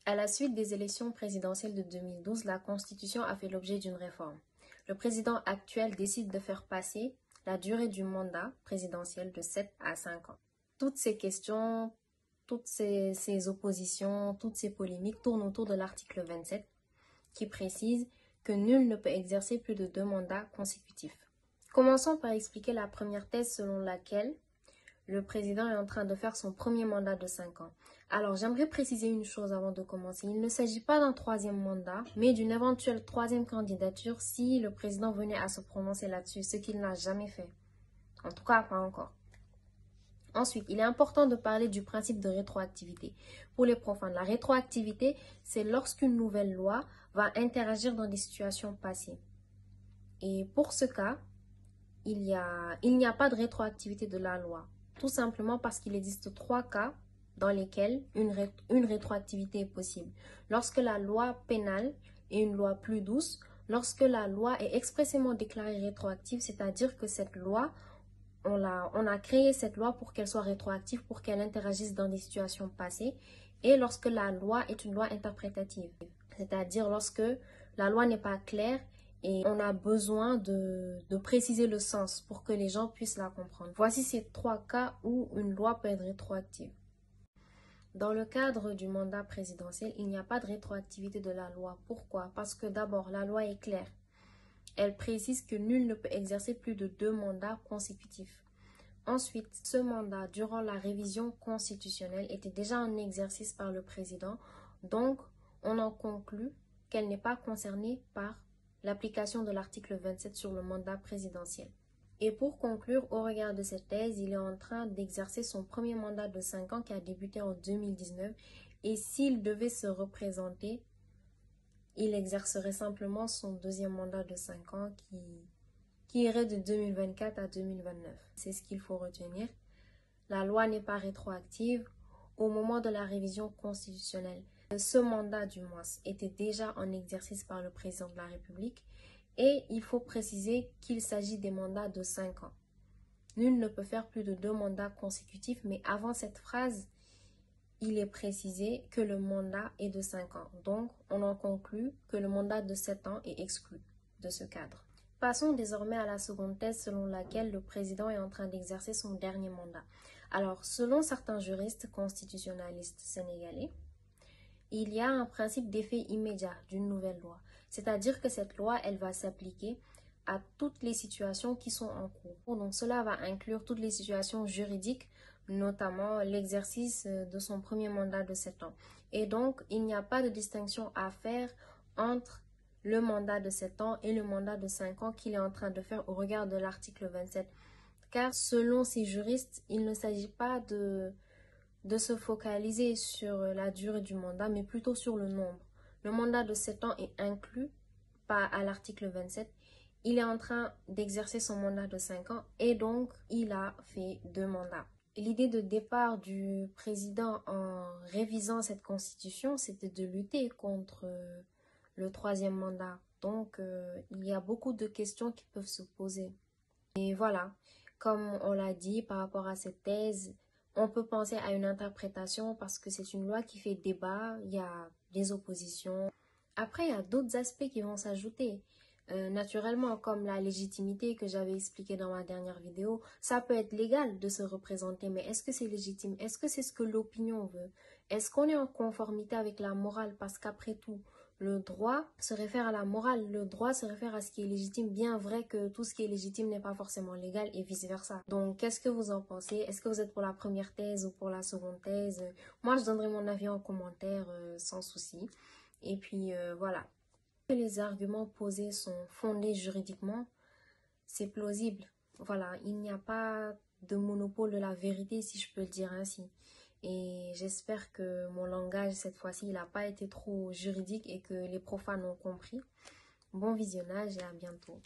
À la suite des élections présidentielles de 2012, la Constitution a fait l'objet d'une réforme. Le président actuel décide de faire passer la durée du mandat présidentiel de 7 à 5 ans. Toutes ces questions, toutes ces oppositions, toutes ces polémiques tournent autour de l'article 27 qui précise que nul ne peut exercer plus de 2 mandats consécutifs. Commençons par expliquer la première thèse selon laquelle le président est en train de faire son premier mandat de 5 ans. Alors, j'aimerais préciser une chose avant de commencer. Il ne s'agit pas d'un 3e mandat, mais d'une éventuelle 3e candidature si le président venait à se prononcer là-dessus, ce qu'il n'a jamais fait. En tout cas, pas encore. Ensuite, il est important de parler du principe de rétroactivité. Pour les profanes, la rétroactivité, c'est lorsqu'une nouvelle loi va interagir dans des situations passées. Et pour ce cas, il n'y a pas de rétroactivité de la loi. Tout simplement parce qu'il existe 3 cas dans lesquels une rétroactivité est possible. Lorsque la loi pénale est une loi plus douce, lorsque la loi est expressément déclarée rétroactive, c'est-à-dire que cette loi, on a créé cette loi pour qu'elle soit rétroactive, pour qu'elle interagisse dans des situations passées, et lorsque la loi est une loi interprétative, c'est-à-dire lorsque la loi n'est pas claire et on a besoin de préciser le sens pour que les gens puissent la comprendre. Voici ces 3 cas où une loi peut être rétroactive. Dans le cadre du mandat présidentiel, il n'y a pas de rétroactivité de la loi. Pourquoi? Parce que d'abord, la loi est claire. Elle précise que nul ne peut exercer plus de 2 mandats consécutifs. Ensuite, ce mandat, durant la révision constitutionnelle, était déjà en exercice par le président. Donc, on en conclut qu'elle n'est pas concernée par l'application de l'article 27 sur le mandat présidentiel. Et pour conclure, au regard de cette thèse, il est en train d'exercer son premier mandat de 5 ans qui a débuté en 2019. Et s'il devait se représenter, il exercerait simplement son 2e mandat de 5 ans qui irait de 2024 à 2029. C'est ce qu'il faut retenir. La loi n'est pas rétroactive au moment de la révision constitutionnelle. Ce mandat, du moins, était déjà en exercice par le président de la République et il faut préciser qu'il s'agit des mandats de 5 ans. Nul ne peut faire plus de 2 mandats consécutifs, mais avant cette phrase, il est précisé que le mandat est de 5 ans. Donc, on en conclut que le mandat de 7 ans est exclu de ce cadre. Passons désormais à la seconde thèse selon laquelle le président est en train d'exercer son dernier mandat. Alors, selon certains juristes constitutionnalistes sénégalais, il y a un principe d'effet immédiat d'une nouvelle loi. C'est-à-dire que cette loi, elle va s'appliquer à toutes les situations qui sont en cours. Donc, cela va inclure toutes les situations juridiques, notamment l'exercice de son premier mandat de 7 ans. Et donc, il n'y a pas de distinction à faire entre le mandat de 7 ans et le mandat de 5 ans qu'il est en train de faire au regard de l'article 27. Car selon ces juristes, il ne s'agit pas de se focaliser sur la durée du mandat, mais plutôt sur le nombre. Le mandat de 7 ans est inclus pas à l'article 27. Il est en train d'exercer son mandat de 5 ans et donc il a fait 2 mandats. L'idée de départ du président en révisant cette constitution, c'était de lutter contre le 3e mandat. Donc, il y a beaucoup de questions qui peuvent se poser. Et voilà, comme on l'a dit par rapport à cette thèse, on peut penser à une interprétation parce que c'est une loi qui fait débat, il y a des oppositions. Après, il y a d'autres aspects qui vont s'ajouter. Naturellement, comme la légitimité que j'avais expliqué dans ma dernière vidéo, ça peut être légal de se représenter, mais est-ce que c'est légitime? Est-ce que c'est ce que l'opinion veut? Est-ce qu'on est en conformité avec la morale? Parce qu'après tout, le droit se réfère à la morale, le droit se réfère à ce qui est légitime, bien vrai que tout ce qui est légitime n'est pas forcément légal et vice-versa. Donc, qu'est-ce que vous en pensez? Est-ce que vous êtes pour la première thèse ou pour la seconde thèse? Moi, je donnerai mon avis en commentaire sans souci. Et puis, voilà. Les arguments posés sont fondés juridiquement, c'est plausible. Voilà, il n'y a pas de monopole de la vérité, si je peux le dire ainsi. Et j'espère que mon langage, cette fois-ci, il n'a pas été trop juridique et que les profanes ont compris. Bon visionnage et à bientôt.